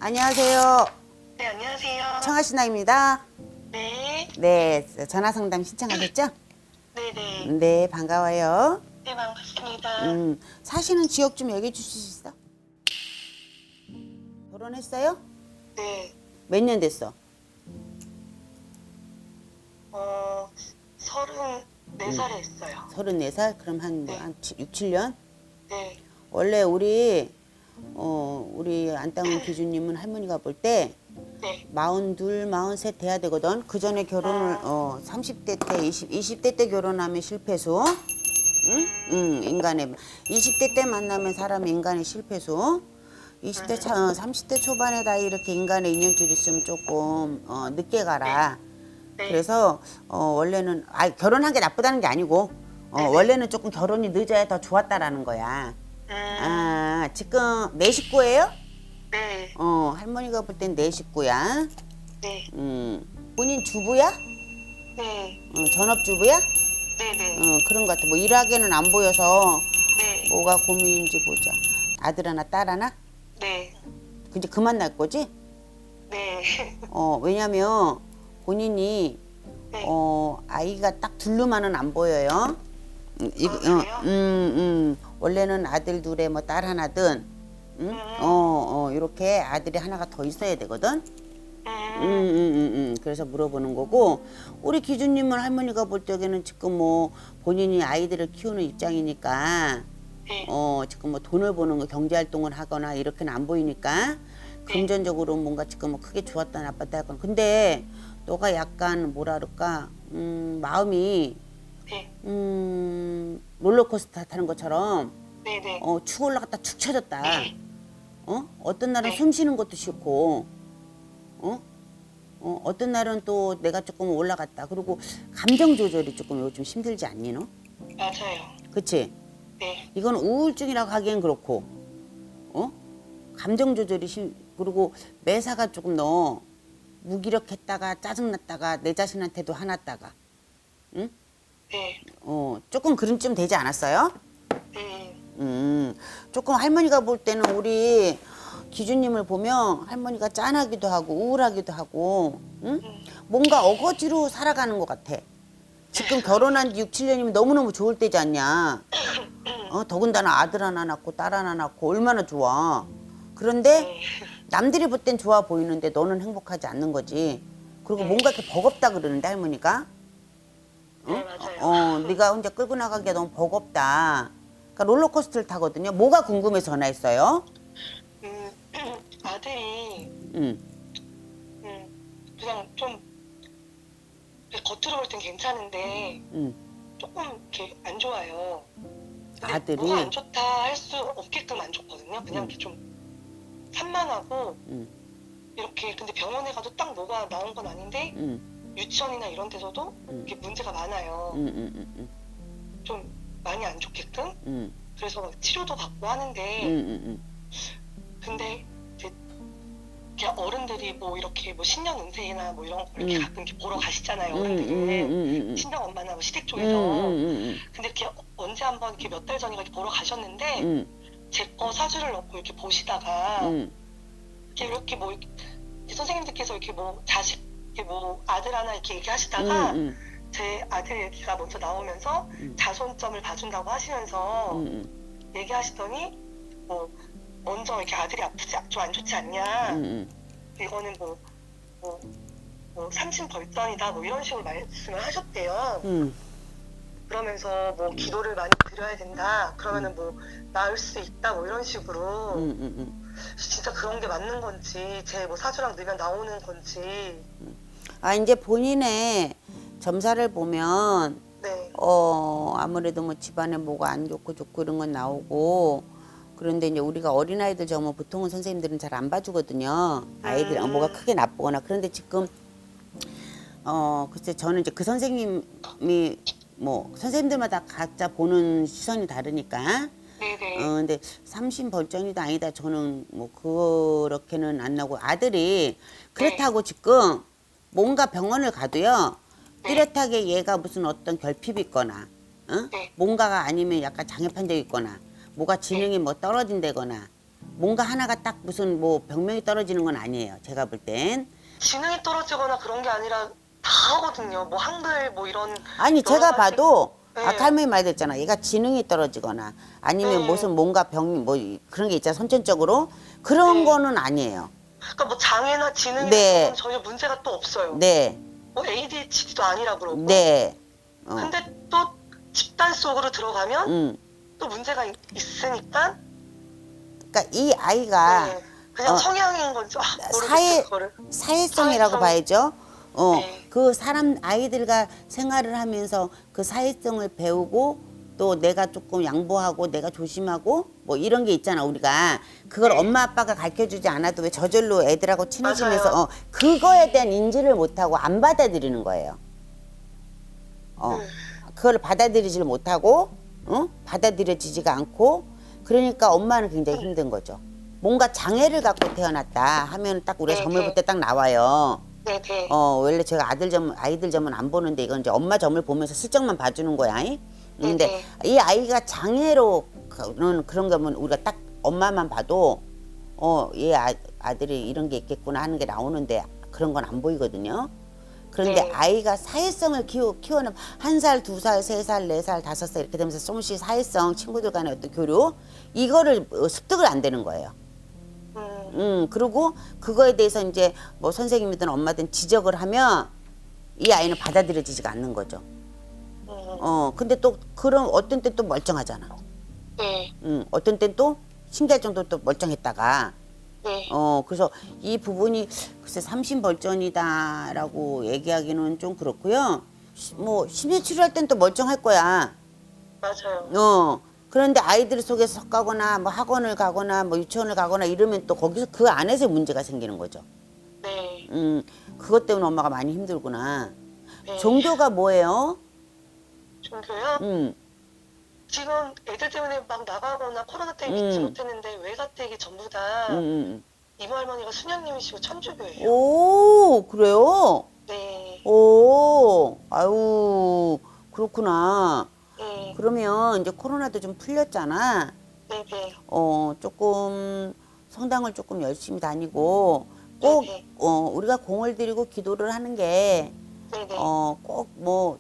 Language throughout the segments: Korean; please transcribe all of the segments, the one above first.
안녕하세요. 네, 안녕하세요. 청아신화입니다. 네, 네, 전화 상담 신청하셨죠? 네네. 네, 반가워요. 네, 반갑습니다. 사시는 지역 좀 얘기해 주실 수 있어? 결혼했어요? 네, 몇 년 됐어? 34살에 했어요. 34살? 그럼 한 네. 6, 7년? 네, 원래 우리 안땅은 기주님은 할머니가 볼 때 네. 42, 43 돼야 되거든. 그 전에 결혼을 30대 때, 20대 때 결혼하면 실패수. 응? 인간의 20대 때 만나면 사람이 인간의 실패수. 30대 초반에 다 이렇게 인간의 인연줄이 있으면 조금 늦게 가라. 네. 그래서 원래는 결혼한 게 나쁘다는 게 아니고 네네. 원래는 조금 결혼이 늦어야 더 좋았다라는 거야. 지금 내 식구예요? 네, 할머니가 볼 땐 내 식구야. 네, 본인 주부야? 네, 전업주부야? 네네, 그런 것 같아. 뭐 일하기는 안 보여서 네, 뭐가 고민인지 보자. 아들 하나, 딸 하나? 네, 이제 그만 날 거지? 네, 왜냐면 본인이 네. 아이가 딱 둘로만은 안 보여요. 그래요? 원래는 아들 둘에 뭐 딸 하나든, 이렇게 아들이 하나가 더 있어야 되거든. 그래서 물어보는 거고, 우리 기준님은 할머니가 볼 적에는 지금 뭐 본인이 아이들을 키우는 입장이니까, 네, 지금 뭐 돈을 버는 거 경제 활동을 하거나 이렇게는 안 보이니까 금전적으로 뭔가 지금 뭐 크게 좋았다 나빴다 할 건. 근데 너가 약간 뭐라 그럴까, 마음이 네, 롤러코스터 타는 것처럼 네네. 축 올라갔다 축 쳐졌다. 어떤 날은 네. 숨 쉬는 것도 싫고, 어떤 날은 또 내가 조금 올라갔다. 그리고 감정 조절이 조금 요즘 힘들지 않니 너? 맞아요. 그치? 네, 이건 우울증이라고 하기엔 그렇고, 감정 조절이 그리고 매사가 조금 너 무기력했다가 짜증났다가 내 자신한테도 화났다가, 네, 조금 그런 쯤 되지 않았어요? 네, 조금 할머니가 볼 때는 우리 기준님을 보면 할머니가 짠하기도 하고 우울하기도 하고, 응? 뭔가 어거지로 살아가는 것 같아. 지금 결혼한 지 6, 7년이면 너무너무 좋을 때지 않냐. 더군다나 아들 하나 낳고 딸 하나 낳고 얼마나 좋아. 그런데 네. 남들이 볼 땐 좋아 보이는데 너는 행복하지 않는 거지. 그리고 네. 뭔가 이렇게 버겁다 그러는데 할머니가. 네, 맞아요. 네가 혼자 끌고 나가기가 너무 버겁다. 그러니까 롤러코스터를 타거든요. 뭐가 궁금해서 전화했어요? 음, 아들이 음, 그냥 좀 겉으로 볼 땐 괜찮은데 음. 조금 이렇게 안 좋아요. 근데 아들이? 뭐가 안 좋다 할 수 없게끔 안 좋거든요. 그냥 이렇게 좀 산만하고 이렇게. 근데 병원에 가도 딱 뭐가 나온 건 아닌데 유치원이나 이런 데서도 이렇게 문제가 많아요. 좀 많이 안 좋게끔. 그래서 막 치료도 받고 하는데 근데 이제 그냥 어른들이 뭐 이렇게 뭐 신년 운세나 뭐 이런 거 이렇게 가끔 이렇게 보러 가시잖아요. 어른들은 친정 엄마나 뭐 시댁 쪽에서. 근데 이렇게 언제 한번 이렇게 몇 달 전에 이렇게 보러 가셨는데 제 거 사주를 넣고 이렇게 보시다가 이렇게 뭐 이렇게 선생님들께서 이렇게 뭐 자식 이렇게 뭐 아들 하나 이렇게 얘기하시다가 제 아들 얘기가 먼저 나오면서 자손점을 봐준다고 하시면서 얘기하시더니 뭐 먼저 이렇게 아들이 아프지 좀 안 좋지 않냐. 이거는 뭐 삼신벌전이다 뭐 이런 식으로 말씀을 하셨대요. 그러면서 뭐 기도를 많이 드려야 된다. 그러면은 뭐 나을 수 있다 뭐 이런 식으로. 진짜 그런 게 맞는 건지 제 뭐 사주랑 넣으면 나오는 건지. 이제 본인의 점사를 보면 네, 아무래도 뭐 집안에 뭐가 안 좋고 이런 건 나오고. 그런데 이제 우리가 어린아이들 점은 보통은 선생님들은 잘 안 봐주거든요. 아이들 뭐가 크게 나쁘거나. 그런데 지금 글쎄 저는 이제 그 선생님이 뭐 선생님들마다 각자 보는 시선이 다르니까. 네네, 근데 삼신벌전이다 아니다 저는 뭐 그렇게는 안 나고, 아들이 그렇다고 지금 뭔가 병원을 가도요 뚜렷하게 얘가 무슨 어떤 결핍이 있거나 네. 뭔가가 아니면 약간 장애 판정이 있거나 뭐가 지능이 뭐 떨어진다거나 뭔가 하나가 딱 무슨 뭐 병명이 떨어지는 건 아니에요. 제가 볼 땐. 지능이 떨어지거나 그런 게 아니라 다 하거든요. 뭐 한글 뭐 이런 아니 여러 제가 가지- 봐도 네. 아까 할머니 말했잖아. 얘가 지능이 떨어지거나 아니면 네. 무슨 뭔가 병 뭐 그런 게 있잖아. 선천적으로 그런 네. 거는 아니에요. 그러니까 뭐 장애나 지능이나 네. 그런 건 전혀 문제가 또 없어요. 네, 뭐 ADHD도 아니라 그러고. 네. 근데 또 집단 속으로 들어가면 또 문제가 있으니까 그러니까 이 아이가 네. 그냥 성향인 건지 사회 그거를. 사회성이라고 사회성. 봐야죠. 네. 그 사람 아이들과 생활을 하면서 그 사회성을 배우고 또 내가 조금 양보하고 내가 조심하고 뭐 이런 게 있잖아 우리가 그걸 네. 엄마 아빠가 가르쳐주지 않아도 왜 저절로 애들하고 친해지면서 맞아요. 그거에 대한 인지를 못하고 안 받아들이는 거예요. 그걸 받아들이지를 못하고 받아들여지지가 않고 그러니까 엄마는 굉장히 힘든 거죠. 뭔가 장애를 갖고 태어났다 하면 딱 우리가 네, 점을 네. 볼 때 딱 나와요. 네네. 원래 제가 아이들 점은 안 보는데 이건 이제 엄마 점을 보면서 슬쩍만 봐주는 거야. 근데 네네. 이 아이가 장애로는 그런 거면 우리가 딱 엄마만 봐도 얘 아들이 이런 게 있겠구나 하는 게 나오는데 그런 건 안 보이거든요. 그런데 네. 아이가 사회성을 키워는 1살, 2살, 3살, 4살, 5살 이렇게 되면서 조금씩 사회성, 친구들 간의 어떤 교류 이거를 습득을 안 되는 거예요. 그리고 그거에 대해서 이제 뭐 선생님이든 엄마든 지적을 하면 이 아이는 받아들여지지가 않는 거죠. 근데 또 그런 어떤 때 또 멀쩡하잖아. 네. 어떤 땐 또 신기할 정도로 또 멀쩡했다가 네. 그래서 이 부분이 글쎄 삼신벌전이다라고 얘기하기는 좀 그렇고요. 뭐 심리 치료할 땐 또 멀쩡할 거야. 맞아요. 그런데 아이들 속에서 가거나 뭐 학원을 가거나 뭐 유치원을 가거나 이러면 또 거기서 그 안에서 문제가 생기는 거죠. 네. 그것 때문에 엄마가 많이 힘들구나. 네. 종교가 뭐예요? 종교요? 지금 애들 때문에 막 나가거나 코로나 때문에 믿지 못했는데 외가댁이 전부 다 이모 할머니가 수녀님이시고 천주교예요. 오, 그래요? 네. 오, 아유, 그렇구나. 네. 그러면 이제 코로나도 좀 풀렸잖아. 네네. 조금 성당을 조금 열심히 다니고 꼭 네네. 우리가 공을 들이고 기도를 하는 게 네네. 꼭 뭐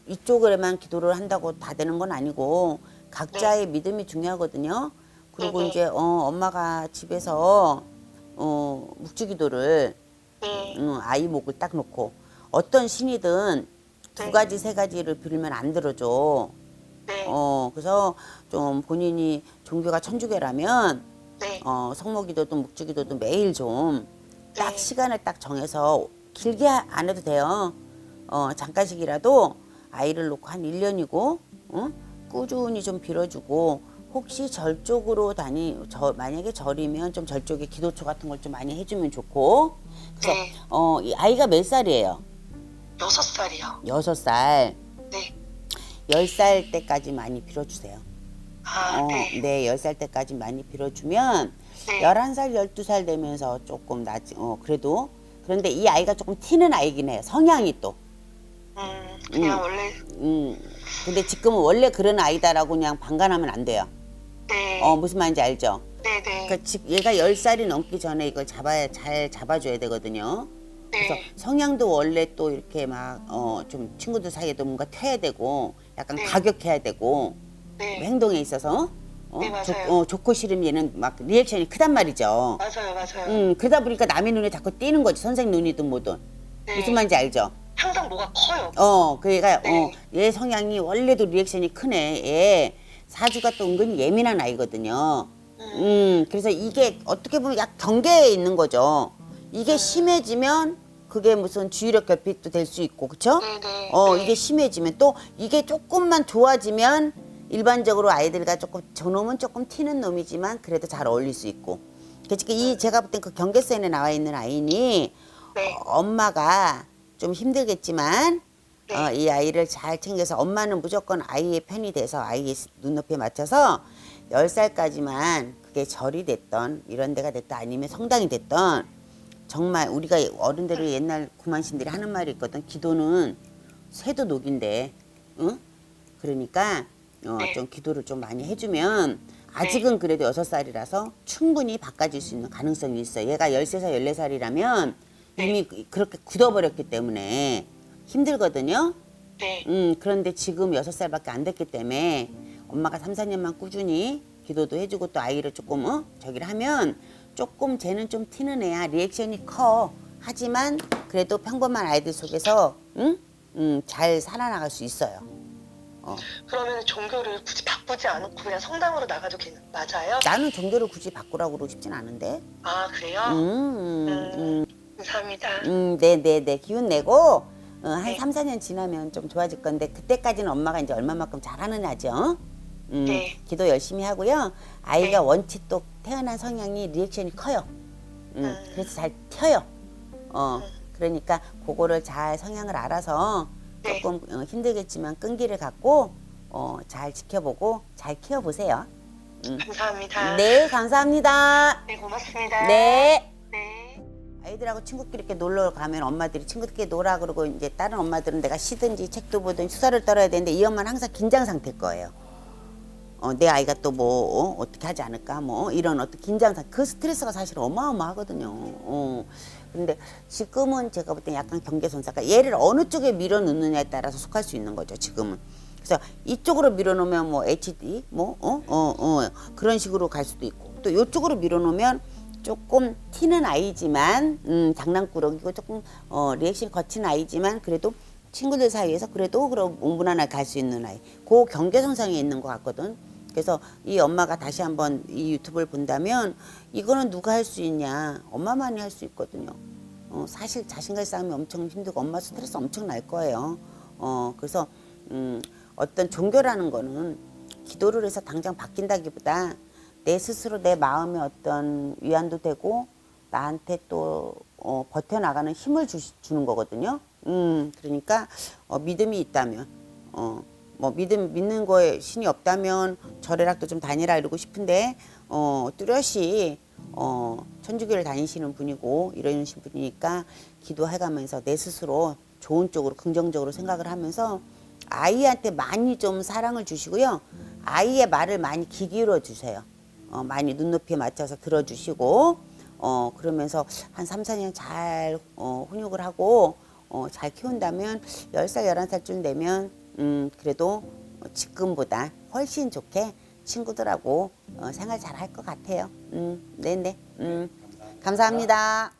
이쪽으로만 기도를 한다고 다 되는 건 아니고 각자의 믿음이 중요하거든요. 그리고 네네. 이제 엄마가 집에서 묵주기도를 네. 아이 목을 딱 놓고 어떤 신이든 두 네. 가지 세 가지를 빌면 안 들어줘. 네. 그래서 좀 본인이 종교가 천주교라면 네. 성모기도도 묵주기도도 매일 좀 딱 네. 시간을 딱 정해서 길게 안 해도 돼요. 잠깐씩이라도 아이를 놓고 한 1년이고 꾸준히 좀 빌어주고 혹시 절 쪽으로 만약에 절이면 좀 절 쪽에 기도초 같은 걸 좀 많이 해주면 좋고 그래서 네. 이 아이가 몇 살이에요? 6살이요. 6살, 네. 10살 때까지 많이 빌어주세요. 네. 네, 10살 때까지 많이 빌어주면 네. 11살, 12살 되면서 조금 그래도 그런데 이 아이가 조금 튀는 아이긴 해요. 성향이 또. 그냥 원래. 근데 지금은 원래 그런 아이다라고 그냥 방관하면 안 돼요. 네. 무슨 말인지 알죠? 네네. 그러니까 얘가 10살이 넘기 전에 이걸 잘 잡아줘야 되거든요. 그래서 네. 성향도 원래 또 이렇게 막 좀 친구들 사이에도 뭔가 튀어야 되고 약간 네. 가격해야 되고 네. 행동에 있어서 네, 맞아요. 좋고 싫으면 얘는 막 리액션이 크단 말이죠. 맞아요. 그러다 보니까 남의 눈에 자꾸 띄는 거지. 선생 눈이든 뭐든. 네. 무슨 말인지 알죠? 항상 뭐가 커요. 그러니까 네. 얘 성향이 원래도 리액션이 크네. 얘 사주가 또 은근히 예민한 아이거든요. 그래서 이게 어떻게 보면 약 경계에 있는 거죠. 이게 심해지면 그게 무슨 주의력 결핍도 될 수 있고, 그쵸? 네네. 네. 이게 심해지면 또 이게 조금만 좋아지면 일반적으로 아이들과 조금 저놈은 조금 튀는 놈이지만 그래도 잘 어울릴 수 있고. 그러니까 제가 볼 땐 그 경계선에 나와 있는 아이니 네. 엄마가 좀 힘들겠지만 네. 이 아이를 잘 챙겨서 엄마는 무조건 아이의 편이 돼서 아이의 눈높이에 맞춰서 10살까지만 그게 절이 됐던 이런 데가 됐던 아니면 성당이 됐던 정말 우리가 어른들이 옛날 구만신들이 하는 말이 있거든. 기도는 쇠도 녹인데, 응? 그러니까 네. 좀 기도를 좀 많이 해주면 아직은 그래도 6살이라서 충분히 바꿔줄 수 있는 가능성이 있어요. 얘가 13살, 14살이라면 이미 그렇게 굳어버렸기 때문에 힘들거든요. 네. 그런데 지금 6살밖에 안 됐기 때문에 엄마가 3, 4년만 꾸준히 기도도 해주고 또 아이를 조금 저기를 하면 조금 쟤는 좀 튀는 애야. 리액션이 커. 하지만 그래도 평범한 아이들 속에서 잘 살아나갈 수 있어요. 그러면 종교를 굳이 바꾸지 않고 그냥 성당으로 나가도 맞아요? 나는 종교를 굳이 바꾸라고 그러고 싶진 않은데. 아, 그래요? 감사합니다. 네네네. 기운 내고 한 네. 3, 4년 지나면 좀 좋아질 건데 그때까지는 엄마가 이제 얼마만큼 잘하느냐죠. 네. 기도 열심히 하고요. 아이가 네. 원체 또 태어난 성향이 리액션이 커요. 그래서 잘 튀어요. 그러니까 그거를 잘 성향을 알아서 네. 조금 힘들겠지만 끈기를 갖고 잘 지켜보고 잘 키워보세요. 감사합니다. 네, 감사합니다. 네, 고맙습니다. 네. 네. 아이들하고 친구끼리 이렇게 놀러 가면 엄마들이 친구들끼리 놀아 그러고 이제 다른 엄마들은 내가 쉬든지 책도 보든지 수다를 떨어야 되는데 이 엄마는 항상 긴장 상태일 거예요. 내 아이가 또 뭐 어떻게 하지 않을까 뭐 이런 어떤 긴장 상태 그 스트레스가 사실 어마어마하거든요. 근데 지금은 제가 볼 때 약간 경계선사가 얘를 어느 쪽에 밀어넣느냐에 따라서 속할 수 있는 거죠 지금은. 그래서 이쪽으로 밀어놓으면 뭐 HD 그런 식으로 갈 수도 있고 또 이쪽으로 밀어놓으면 조금 튀는 아이지만 장난꾸러기고 조금 리액션 거친 아이지만 그래도 친구들 사이에서 그래도 그럼 무난하게 갈 수 있는 아이 그 경계선상에 있는 것 같거든. 그래서 이 엄마가 다시 한번 이 유튜브를 본다면 이거는 누가 할 수 있냐 엄마만이 할 수 있거든요. 사실 자신과의 싸움이 엄청 힘들고 엄마 스트레스 엄청 날 거예요. 그래서 어떤 종교라는 거는 기도를 해서 당장 바뀐다기보다 내 스스로 내 마음의 어떤 위안도 되고 나한테 또 버텨나가는 힘을 주는 거거든요. 그러니까 믿음이 있다면 뭐 믿는 거에 신이 없다면 절에라도 좀 다니라 이러고 싶은데 뚜렷이 천주교를 다니시는 분이고 이러신 분이니까 기도해가면서 내 스스로 좋은 쪽으로 긍정적으로 생각을 하면서 아이한테 많이 좀 사랑을 주시고요. 아이의 말을 많이 귀 기울여 주세요. 많이 눈높이에 맞춰서 들어주시고 그러면서 한 3, 4년 잘 훈육을 하고 잘 키운다면 10살, 11살쯤 되면 그래도 지금보다 훨씬 좋게 친구들하고 생활 잘 할 것 같아요. 네네. 감사합니다.